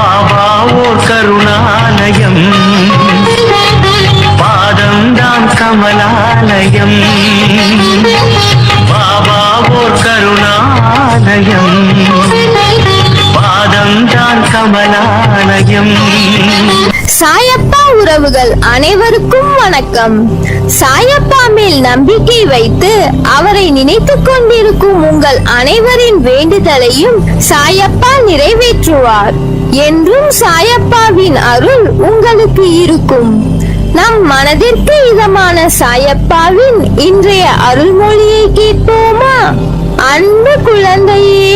பாபா ஓர் கருணாலயம், பாதம்தான் கமலாலயம். பாபா ஓர் கருணாலயம், பாதம்தான் கமலாலயம். சாயப்பா உறவுகள் அனைவருக்கும் வணக்கம். சாயப்பா மேல் நம்பிக்கை வைத்து அவரை நினைத்துக் கொண்டிருக்கும் உங்கள் அனைவரின் வேண்டுதலையும் சாயப்பா நிறைவேற்றுவார். என்றும் சாயப்பாவின் அருள் உங்களுக்கு இருக்கும். நம் மனதிற்கு இதமான சாயப்பாவின் இன்றைய அருள்மொழியை கேட்போமா? அன்பு குழந்தையே,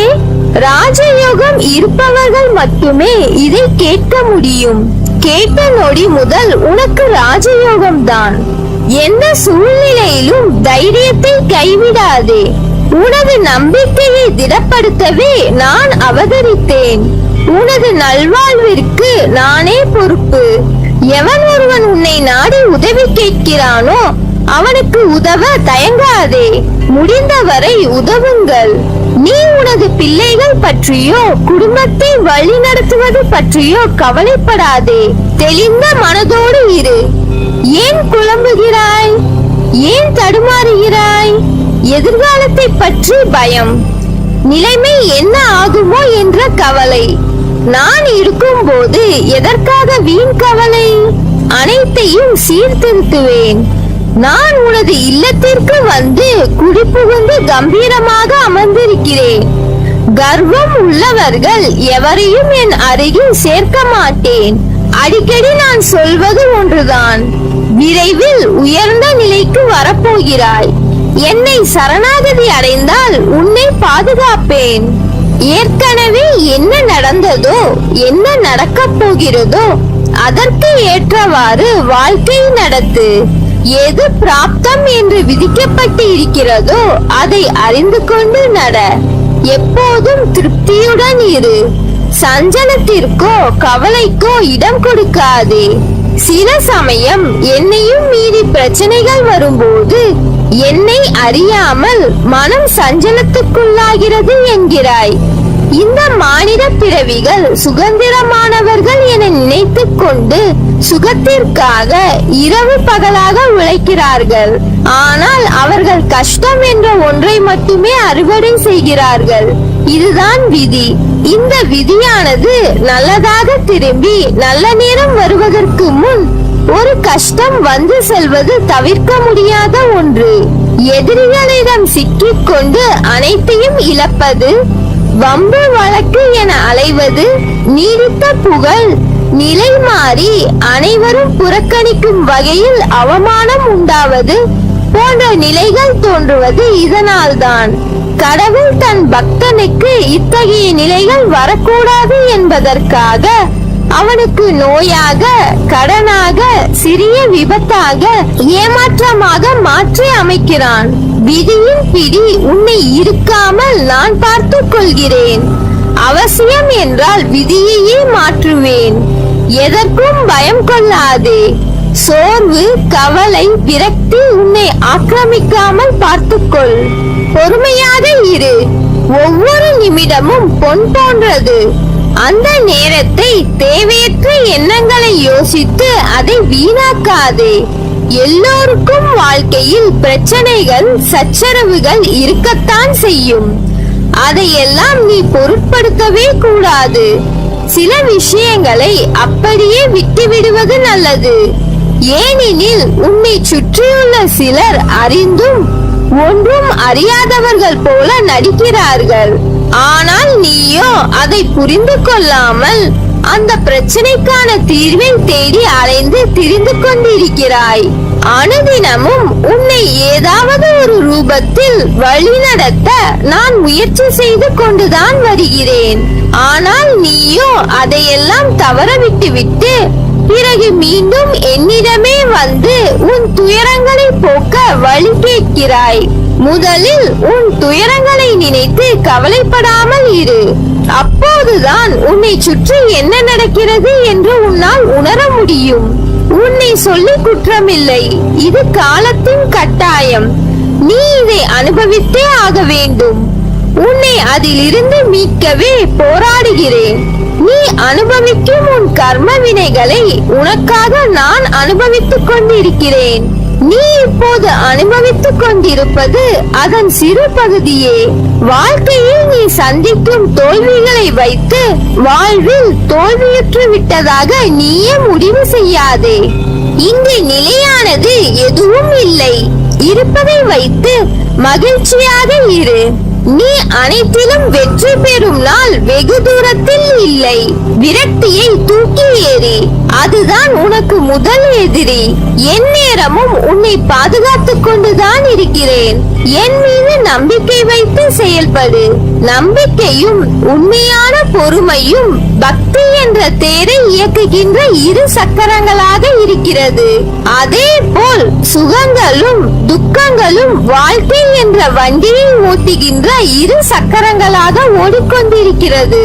ராஜயோகம் இருப்பவர்கள் மட்டுமே இதை கேட்க முடியும். கேட்ட நொடி முதல் உனக்கு ராஜயோகம் தான். எந்த சூழ்நிலையிலும் தைரியத்தை கைவிடாதே. உனது நம்பிக்கையை திடப்படுத்தவே நான் அவதரித்தேன். உனது நல்வாழ்விற்கு நானே பொறுப்பு. எவன் ஒருவன் உன்னை நாடி உதவி கேட்கிறானோ அவனுக்கு உதவ தயங்காதே. முடிந்தவரை உதவுங்கள். நீ உனது பிள்ளைகள் பற்றியோ குடும்பத்தை வழி நடத்துவது பற்றியோ கவலைப்படாதே. தெளிந்த மனதோடு இரு. ஏன் குழம்புகிறாய்? ஏன் தடுமாறுகிறாய்? எதிர்காலத்தை பற்றி பயம், நிலைமை என்ன ஆகுமோ என்ற கவலை. நான் இருக்கும் போது எதற்காக வீண் கவலை? அனைத்தையும் சீர்திருத்துவேன். நான் உனது இல்லத்திற்கு வந்து குடிபுகுந்து கம்பீரமாக அமர்ந்திருக்கிறேன். கர்வம் உள்ளவர்கள் எவரையும் என் அருகில் சேர்க்க மாட்டேன். அடிக்கடி நான் சொல்வது ஒன்றுதான், விரைவில் உயர்ந்த நிலைக்கு வரப்போகிறாய். என்னை சரணாகதி அடைந்தால் உன்னை பாதுகாப்பேன். ஏற்கனவே என்ன நடந்ததோ என்ன நடக்கப் போகிறதோ அதற்கு ஏற்றவாறு வாழ்க்கை நடத்து. எது பிராப்தம் என்று விதிக்கப்பட்டு இருக்கிறதோ அதை அறிந்து கொண்டு நட. எப்போதும் திருப்தியுடன் இரு. சஞ்சலத்திற்கோ கவலைக்கோ இடம் கொடுக்காதே. சில சமயம் என்னையும் மீறி பிரச்சனைகள் வரும்போது என்னை அறியாமல் மனம் சஞ்சலத்துக்குள்ளாகிறது என்கிறாய். இந்த மானிட பிறவிகள் சுதந்திரமானவர்கள் என நினைத்துக் கொண்டு சுகத்திற்காக இரவு பகலாக உழைக்கிறார்கள். ஆனால் அவர்கள் கஷ்டம் என்ற ஒன்றை மட்டுமே அறுவடை செய்கிறார்கள். இதுதான் விதி. இந்த விதியானது நல்லதாக திரும்பி நல்ல நேரம் வருவதற்கு முன் ஒரு கஷ்டம் வந்து செல்வது தவிர்க்க முடியாத ஒன்று. எதிரிகளிடம் சிக்கிக் கொண்டு அனைத்தையும் இழப்பது, வம்பு வழக்கு என அலைவது, நீடித்த புகழ் நிலை மாறி அனைவரும் புறக்கணிக்கும் வகையில் அவமானம் உண்டாவது போன்ற நிலைகள் தோன்றுவது இதனால்தான். கடவுள் தன் பக்தனுக்கு இத்தகைய நிலைகள் வரக்கூடாது என்பதற்காக அவனுக்கு நோயாக, கடனாக, சிறிய விபத்தாக, ஏமாற்றமாக மாற்றி அமைக்கிறான். விதியின் பிடி உன்னை இருக்காமல் நான் பார்த்துக் கொள்கிறேன். அவசியம் என்றால் விதியையே மாற்றுவேன். எதற்கும் பயம் கொள்ளாதே. சோர்வு, கவலை, விரக்தி உன்னை ஆக்கிரமிக்காமல் பார்த்துக்கொள். பொறுமையாக இரு. ஒவ்வொரு நிமிடமும் பொன் போன்றது. அந்த நேரத்தை தேவையற்ற எண்ணங்களை யோசித்து அதை வீணாக்காதே. எல்லோருக்கும் வாழ்க்கையில் பிரச்சனைகள், சச்சரவுகள் இருக்கத்தான் செய்யும். அதையெல்லாம் நீ பொருட்படுத்தவே கூடாது. சில விஷயங்களை அப்படியே விட்டுவிடுவது நல்லது. ஏனெனில் உன்னை சுற்றியுள்ள சிலர் அறிந்தும் ஒன்றும் அறியாதவர்கள் போல நடிக்கிறார்கள். ஆனால் நீயோ அதை புரிந்து கொள்ளாமல் அந்த பிரச்சனைக்கான தீர்வை தேடி அலைந்து திரிந்து கொண்டிருக்கிறாய். அனுதினமும் உன்னை ஏதாவது ஒரு ரூபத்தில் வழிநடத்த நான் முயற்சி செய்து கொண்டுதான் வருகிறேன். ஆனால் நீயோ அதையெல்லாம் தவற விட்டுவிட்டு பிறகு மீண்டும் என்னிடமே வந்து உன் துயரங்களை போக்க வழி கேட்கிறாய். முதலில் உன் துயரங்களை நினைத்து கவலைப்படாமல் இரு. அப்போதுதான் உன்னை சுற்றி என்ன நடக்கிறது என்று உன்னால் உணர முடியும். உன்னை சொல்லி குற்றமில்லை. இது காலத்தின் கட்டாயம். நீ இதை அனுபவித்தே ஆக வேண்டும். உன்னை அதிலிருந்து மீட்கவே போராடுகிறேன். நீ அனுபவிக்கும் உன் கர்ம வினைகளை உனக்காக நான் அனுபவித்துக் கொண்டிருக்கிறேன். நீ இப்போது அனுபவித்துக் கொண்டிருப்பது அதன் சிறு பகுதியே. வாழ்க்கையில் நீ சந்திக்கும் தோல்விகளை வைத்து வாழ்வில் தோல்வியுற்று விட்டதாக நீயே முடிவு செய்யாதே. இங்கு நிலையானது எதுவும் இல்லை. இருப்பதை வைத்து மகிழ்ச்சியாக இரு. நீ அனைத்திலும் வெற்றி பெறும் நாள் வெகு தூரத்தில் இல்லை. விரக்தியை தூக்கி ஏறி, அதுதான் உனக்கு முதல் எதிரி. என் நேரமும் உன்னை பாதுகாத்துக் கொண்டுதான் இருக்கிறேன். என் மீது நம்பிக்கை வைத்து செயல்படு. நம்பிக்கையும் உண்மையான பொறுமையும் பக்தி என்ற தேரை இயக்குகின்ற இரு சக்கரங்களாக இருக்கிறது. அதே போல் சுகங்களும் துக்கங்களும் வாழ்க்கை என்ற வண்டியை ஓட்டுகின்ற இரு சக்கரங்களாக ஓடிக்கொண்டிருக்கிறது.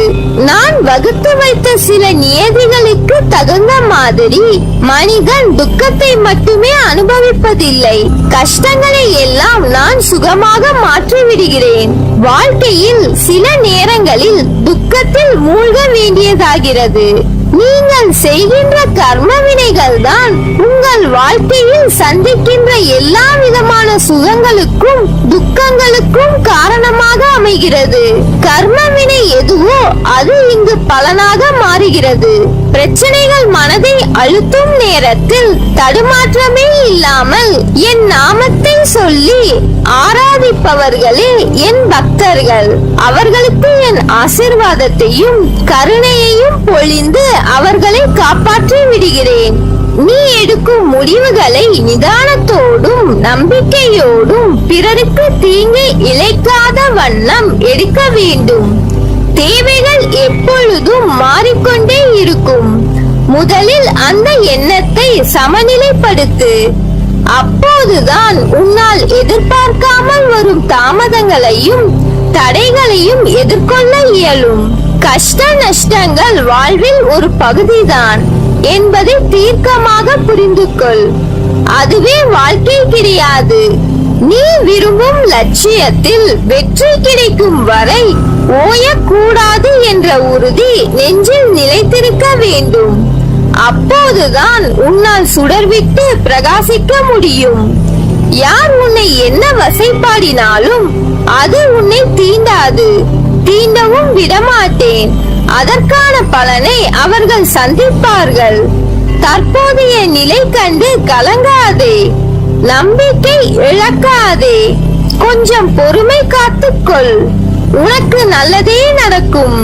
நான் வகுத்து வைத்த சில நியதிகளுக்கு தகுந்த மாதிரி மனிதன் துக்கத்தை மட்டுமே அனுபவிப்பதில்லை. கஷ்டங்களை எல்லாம் நான் சுகமாக மாற்றி விடுகிறேன். வாழ்க்கையில் சில நேரங்களில் துக்கத்தில் மூழ்க வேண்டியதாகிறது. நீங்கள் செய்கின்ற கர்ம வினைகள் தான் உங்கள் வாழ்க்கையில் சந்திக்கின்ற எல்லா விதமான சுகங்களுக்கும் துக்கங்களுக்கும் காரணமாக அமைகிறது. கர்ம வினை எதுவோ அது இங்கு பலனாக மாறுகிறது. பிரச்சனைகள் மனதை அழுத்தும் நேரத்தில் தடுமாற்றமே இல்லாமல் என் நாமத்தை சொல்லி ஆராதிப்பவர்களே என் பக்தர்கள். அவர்களுக்கு என் ஆசீர்வாதத்தையும் கருணையையும் பொழிந்து அவர்களை காப்பாற்றி விடுகிறேன். நீ எடுக்கும் முடிவுகளை நிதானத்தோடும் நம்பிக்கையோடும் பிறருக்கு தீங்கு இழைக்காத வண்ணம் எடுக்க வேண்டும். தேவைகள் எப்பொழுதும் மாறிக்கொண்டே இருக்கும். முதலில் அந்த எண்ணத்தை சமநிலைப்படுத்து. அப்போதுதான் உன்னால் எதிர்பார்க்காமல் வரும் தாமதங்களையும் தடைகளையும் எதிர்கொள்ள இயலும். கஷ்ட நஷ்டங்கள் வாழ்வில் ஒரு பகுதிதான் என்பதை தீர்க்கமாக புரிந்து கொள். அதுவே வாழ்க்கை கிடையாது. நீ விரும்பும் லட்சியத்தில் வெற்றி கிடைக்கும் வரை ஓயக்கூடாது என்ற உறுதி நெஞ்சில் நிலைத்திருக்க வேண்டும். அப்போதுதான் உன்னால் சுடர்விட்டு பிரகாசிக்க முடியும். யார் உன்னை என்ன வசைப்பாடினாலும் அது உன்னை தீண்டாது. தீண்டவும் விடமாட்டேன். அதற்கான பலனை அவர்கள் சந்திப்பார்கள். தற்போதைய நிலை கண்டு கலங்காதே. நம்பிக்கை இழக்காதே. கொஞ்சம் பொறுமை காத்துக்கொள். உனக்கு நல்லதே நடக்கும்.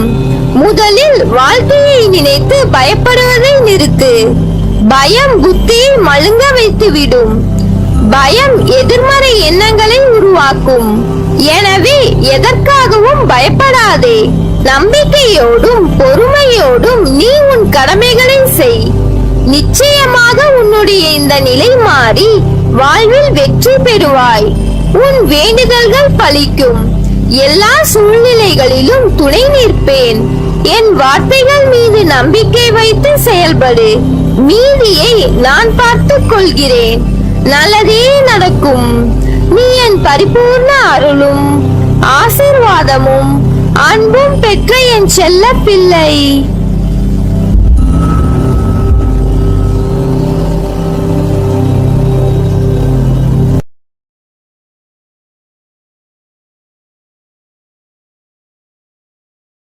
முதலில் வாழ்க்கையை நினைத்து பயப்படுவதை நிறுத்து. பயம் புத்தியை மழுங்க வைத்துவிடும். பயம் எதிர்மறை எண்ணங்களை உருவாக்கும். எனவே எதற்காகவும் பயப்படாதே. நம்பிக்கையோடும் பொறுமையோடும் நீ உன் கடமைகளை செய். நிச்சயமாக உன்னுடைய இந்த நிலை மாறி வாழ்வில் வெற்றி பெறுவாய். உன் வேண்டுதல்கள் பலிக்கும். எல்லா சூழ்நிலைகளிலும் துணை நிற்பேன். என் வார்த்தைகள் மீது நம்பிக்கை வைத்து செயல்படு. மீதியை நான் பார்த்துக் கொள்கிறேன். நல்லதே நடக்கும். நீ என் பரிபூர்ண அருளும் ஆசீர்வாதமும் அன்பும் பெற்ற என் செல்ல பிள்ளை.